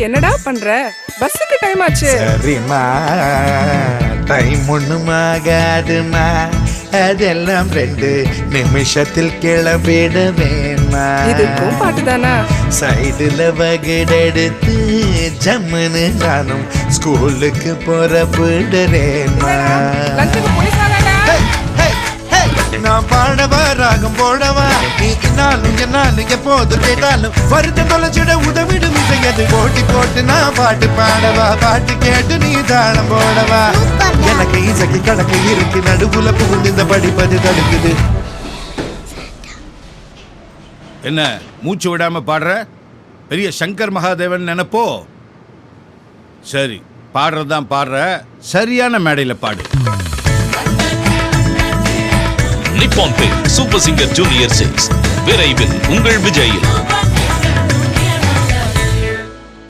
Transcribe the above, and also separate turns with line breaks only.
என்னடா பண்ற? பஸ்ஸுக்கு டைம் ஆச்சு.
சரிம்மா, டைம் ஒண்ணும் ஆகாதுமா, அதெல்லாம் 2 நிமிஷத்தில் கிளம்பிடுவேம்மா.
இதுக்கும் பாட்டு தானா?
சைடுல வகிடெடுத்து ஜம்முன்னு நானும் ஸ்கூலுக்கு புறப்படுறேம்மா.
லஞ்சுக்கு போய் சாப்பிடா.
நான் பாடவா ராகம் போடவா, நீ என்னாலும் எப்போது கேட்டாலும் வருத்த தொலைச்சிட உதவிடும் இசையது. போட்டி போட்டு நான் பாட்டு பாடவா, பாட்டு கேட்டு நீ தாளம் போடவா. எனக்கு இசைக்கு கணக்கு இருக்கு, நடுவுல புகுந்து இந்த படிப்பது தடுக்குது.
என்ன மூச்சு விடாம பாடுற? பெரிய சங்கர் மகாதேவன் நினைப்போ? சரி, பாடுறதுதான் பாடுற, சரியான மேடையில பாடு.
நிப்பான் பே சூப்பர் சிங்கர் ஜூனியர் 6 விரைவில் உங்கள் விஜயில்.